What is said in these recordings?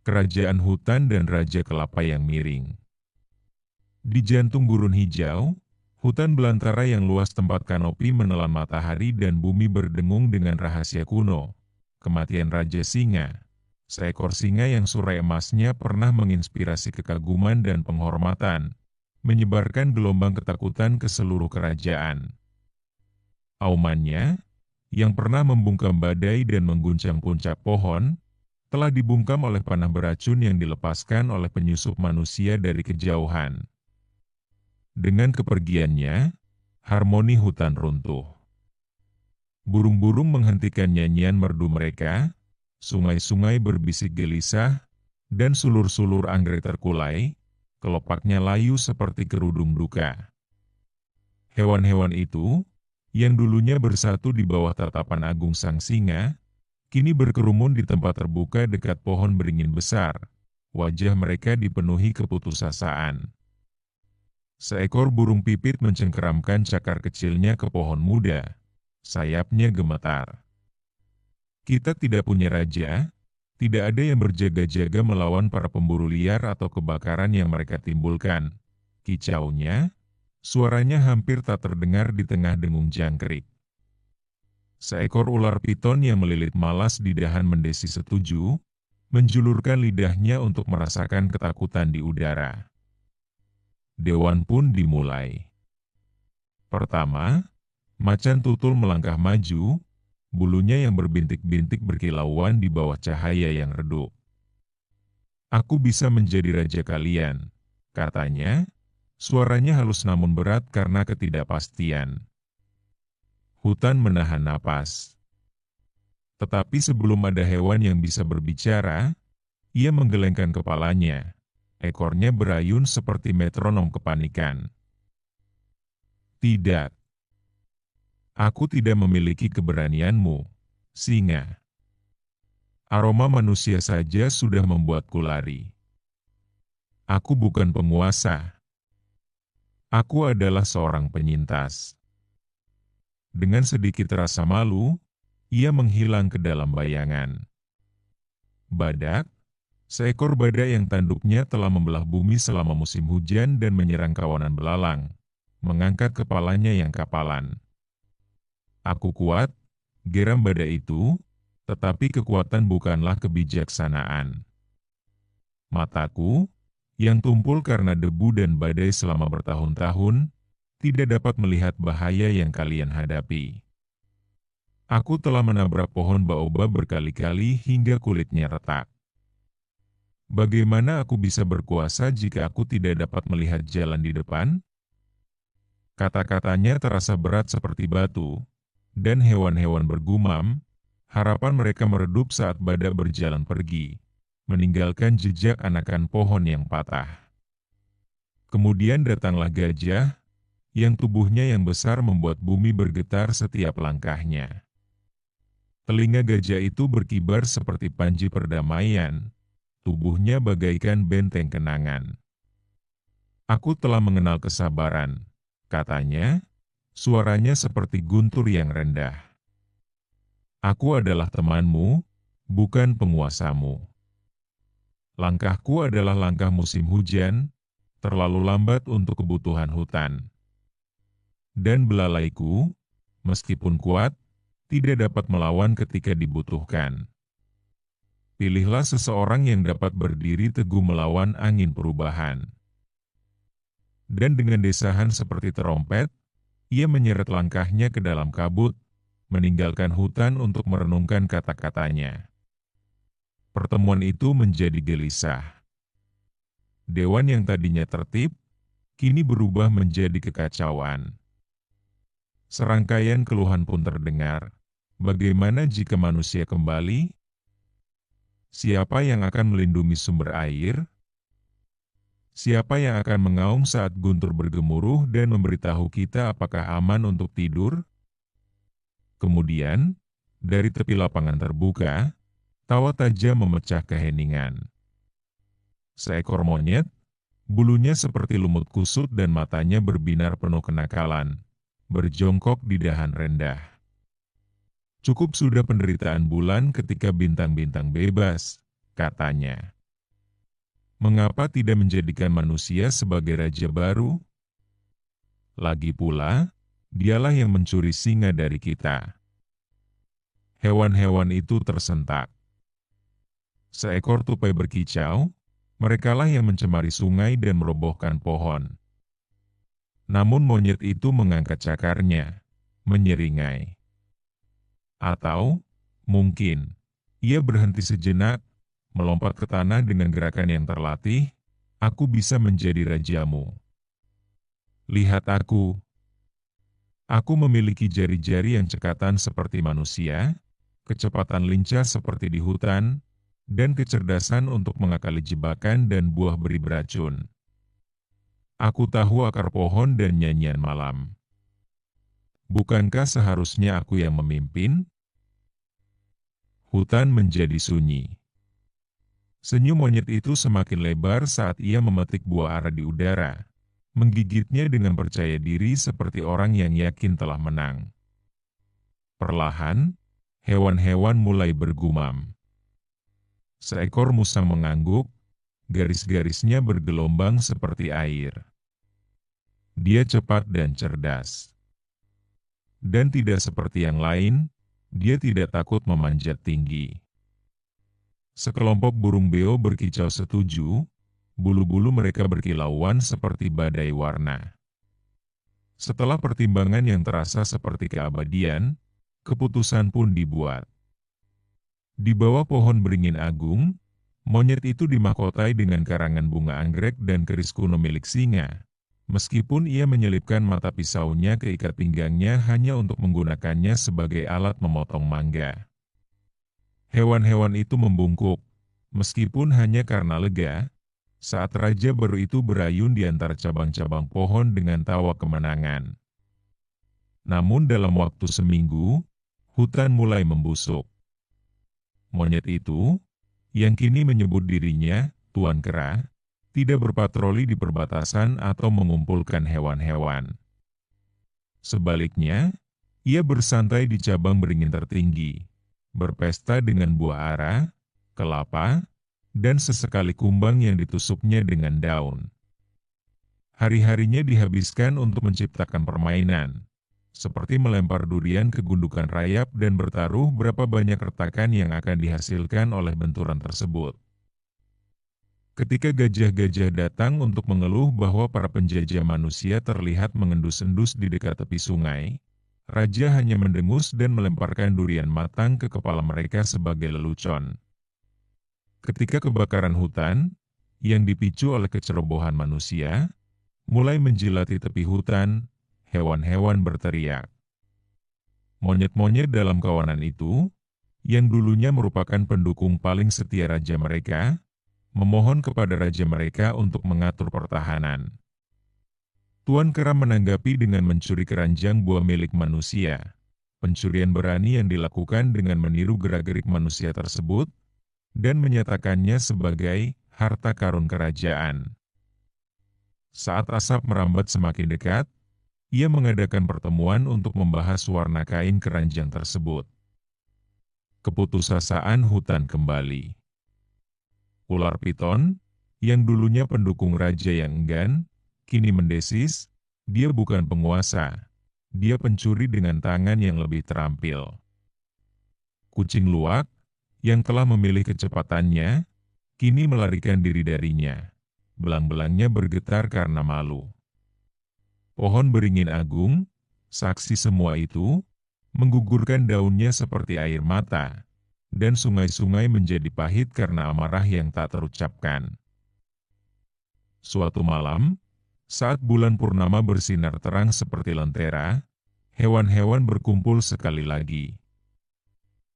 kerajaan hutan dan raja kelapa yang miring. Di jantung gurun hijau, hutan belantara yang luas tempat kanopi menelan matahari dan bumi berdengung dengan rahasia kuno. Kematian Raja Singa, seekor singa yang surai emasnya pernah menginspirasi kekaguman dan penghormatan, menyebarkan gelombang ketakutan ke seluruh kerajaan. Aumannya, yang pernah membungkam badai dan mengguncang puncak pohon, telah dibungkam oleh panah beracun yang dilepaskan oleh penyusup manusia dari kejauhan. Dengan kepergiannya, harmoni hutan runtuh. Burung-burung menghentikan nyanyian merdu mereka, sungai-sungai berbisik gelisah, dan sulur-sulur anggrek terkulai, kelopaknya layu seperti kerudung duka. Hewan-hewan itu, yang dulunya bersatu di bawah tatapan agung sang singa, kini berkerumun di tempat terbuka dekat pohon beringin besar. Wajah mereka dipenuhi keputusasaan. Seekor burung pipit mencengkeramkan cakar kecilnya ke pohon muda. Sayapnya gemetar. Kita tidak punya raja, tidak ada yang berjaga-jaga melawan para pemburu liar atau kebakaran yang mereka timbulkan. Kicaunya, suaranya hampir tak terdengar di tengah dengung jangkrik. Seekor ular piton yang melilit malas di dahan mendesi setuju, menjulurkan lidahnya untuk merasakan ketakutan di udara. Dewan pun dimulai. Pertama, macan tutul melangkah maju, bulunya yang berbintik-bintik berkilauan di bawah cahaya yang redup. "Aku bisa menjadi raja kalian," katanya, suaranya halus namun berat karena ketidakpastian. Hutan menahan napas. Tetapi sebelum ada hewan yang bisa berbicara, ia menggelengkan kepalanya. Ekornya berayun seperti metronom kepanikan. "Tidak. Aku tidak memiliki keberanianmu, singa. Aroma manusia saja sudah membuatku lari. Aku bukan penguasa. Aku adalah seorang penyintas." Dengan sedikit rasa malu, ia menghilang ke dalam bayangan. Badak, seekor badak yang tanduknya telah membelah bumi selama musim hujan dan menyerang kawanan belalang, mengangkat kepalanya yang kapalan. "Aku kuat," geram badak itu, tetapi kekuatan bukanlah kebijaksanaan. "Mataku, yang tumpul karena debu dan badai selama bertahun-tahun, tidak dapat melihat bahaya yang kalian hadapi. Aku telah menabrak pohon baobab berkali-kali hingga kulitnya retak. Bagaimana aku bisa berkuasa jika aku tidak dapat melihat jalan di depan?" Kata-katanya terasa berat seperti batu, dan hewan-hewan bergumam, harapan mereka meredup saat badak berjalan pergi, meninggalkan jejak anakan pohon yang patah. Kemudian datanglah gajah, yang tubuhnya yang besar membuat bumi bergetar setiap langkahnya. Telinga gajah itu berkibar seperti panji perdamaian, tubuhnya bagaikan benteng kenangan. "Aku telah mengenal kesabaran," katanya, suaranya seperti guntur yang rendah. "Aku adalah temanmu, bukan penguasamu. Langkahku adalah langkah musim hujan, terlalu lambat untuk kebutuhan hutan. Dan belalaiku, meskipun kuat, tidak dapat melawan ketika dibutuhkan. Pilihlah seseorang yang dapat berdiri teguh melawan angin perubahan." Dan dengan desahan seperti terompet, ia menyeret langkahnya ke dalam kabut, meninggalkan hutan untuk merenungkan kata-katanya. Pertemuan itu menjadi gelisah. Dewan yang tadinya tertib, kini berubah menjadi kekacauan. Serangkaian keluhan pun terdengar. Bagaimana jika manusia kembali? Siapa yang akan melindungi sumber air? Siapa yang akan mengaum saat guntur bergemuruh dan memberitahu kita apakah aman untuk tidur? Kemudian, dari tepi lapangan terbuka, tawa tajam memecah keheningan. Seekor monyet, bulunya seperti lumut kusut dan matanya berbinar penuh kenakalan, berjongkok di dahan rendah. "Cukup sudah penderitaan bulan ketika bintang-bintang bebas," katanya. Mengapa tidak menjadikan manusia sebagai raja baru? Lagi pula, dialah yang mencuri singa dari kita. Hewan-hewan itu tersentak. Seekor tupai berkicau, merekalah yang mencemari sungai dan merobohkan pohon. Namun monyet itu mengangkat cakarnya, menyeringai. Atau, mungkin, ia berhenti sejenak, melompat ke tanah dengan gerakan yang terlatih, aku bisa menjadi rajamu. Lihat aku. Aku memiliki jari-jari yang cekatan seperti manusia, kecepatan lincah seperti di hutan, dan kecerdasan untuk mengakali jebakan dan buah beri beracun. Aku tahu akar pohon dan nyanyian malam. Bukankah seharusnya aku yang memimpin? Hutan menjadi sunyi. Senyum monyet itu semakin lebar saat ia memetik buah ara di udara, menggigitnya dengan percaya diri seperti orang yang yakin telah menang. Perlahan, hewan-hewan mulai bergumam. Seekor musang mengangguk, garis-garisnya bergelombang seperti air. Dia cepat dan cerdas. Dan tidak seperti yang lain, dia tidak takut memanjat tinggi. Sekelompok burung beo berkicau setuju, bulu-bulu mereka berkilauan seperti badai warna. Setelah pertimbangan yang terasa seperti keabadian, keputusan pun dibuat. Di bawah pohon beringin agung, monyet itu dimahkotai dengan karangan bunga anggrek dan keris kuno milik singa. Meskipun ia menyelipkan mata pisaunya ke ikat pinggangnya hanya untuk menggunakannya sebagai alat memotong mangga. Hewan-hewan itu membungkuk, meskipun hanya karena lega, saat raja baru itu berayun di antara cabang-cabang pohon dengan tawa kemenangan. Namun dalam waktu seminggu, hutan mulai membusuk. Monyet itu, yang kini menyebut dirinya Tuan Kera, tidak berpatroli di perbatasan atau mengumpulkan hewan-hewan. Sebaliknya, ia bersantai di cabang beringin tertinggi, berpesta dengan buah ara, kelapa, dan sesekali kumbang yang ditusuknya dengan daun. Hari-harinya dihabiskan untuk menciptakan permainan, seperti melempar durian ke gundukan rayap dan bertaruh berapa banyak retakan yang akan dihasilkan oleh benturan tersebut. Ketika gajah-gajah datang untuk mengeluh bahwa para penjajah manusia terlihat mengendus-endus di dekat tepi sungai, raja hanya mendengus dan melemparkan durian matang ke kepala mereka sebagai lelucon. Ketika kebakaran hutan, yang dipicu oleh kecerobohan manusia, mulai menjilati tepi hutan, hewan-hewan berteriak. Monyet-monyet dalam kawanan itu, yang dulunya merupakan pendukung paling setia raja mereka, memohon kepada raja mereka untuk mengatur pertahanan. Tuan Kera menanggapi dengan mencuri keranjang buah milik manusia. Pencurian berani yang dilakukan dengan meniru gerak-gerik manusia tersebut, dan menyatakannya sebagai harta karun kerajaan. Saat asap merambat semakin dekat, ia mengadakan pertemuan untuk membahas warna kain keranjang tersebut. Keputusasaan hutan kembali. Ular piton, yang dulunya pendukung raja yang enggan, kini mendesis, dia bukan penguasa, dia pencuri dengan tangan yang lebih terampil. Kucing luwak, yang telah memilih kecepatannya, kini melarikan diri darinya. Belang-belangnya bergetar karena malu. Pohon beringin agung, saksi semua itu, menggugurkan daunnya seperti air mata, dan sungai-sungai menjadi pahit karena amarah yang tak terucapkan. Suatu malam, saat bulan purnama bersinar terang seperti lentera, hewan-hewan berkumpul sekali lagi.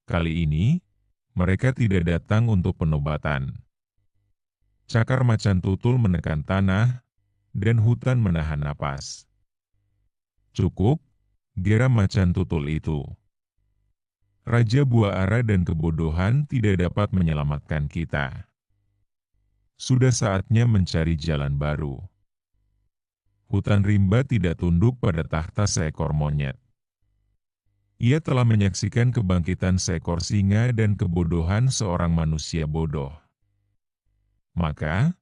Kali ini, mereka tidak datang untuk penobatan. Cakar macan tutul menekan tanah, dan hutan menahan napas. Cukup, geram macan tutul itu. Raja buah ara dan kebodohan tidak dapat menyelamatkan kita. Sudah saatnya mencari jalan baru. Hutan rimba tidak tunduk pada tahta seekor monyet. Ia telah menyaksikan kebangkitan seekor singa dan kebodohan seorang manusia bodoh. Maka,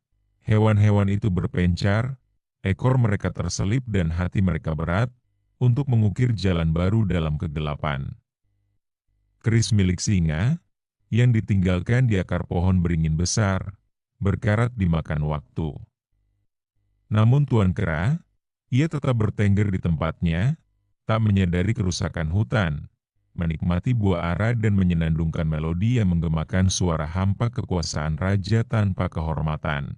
Hewan-hewan itu berpencar, ekor mereka terselip dan hati mereka berat, untuk mengukir jalan baru dalam kegelapan. Keris milik singa, yang ditinggalkan di akar pohon beringin besar, berkarat dimakan waktu. Namun Tuan Kera, ia tetap bertengger di tempatnya, tak menyadari kerusakan hutan, menikmati buah ara dan menyenandungkan melodi yang menggemakan suara hampa kekuasaan raja tanpa kehormatan.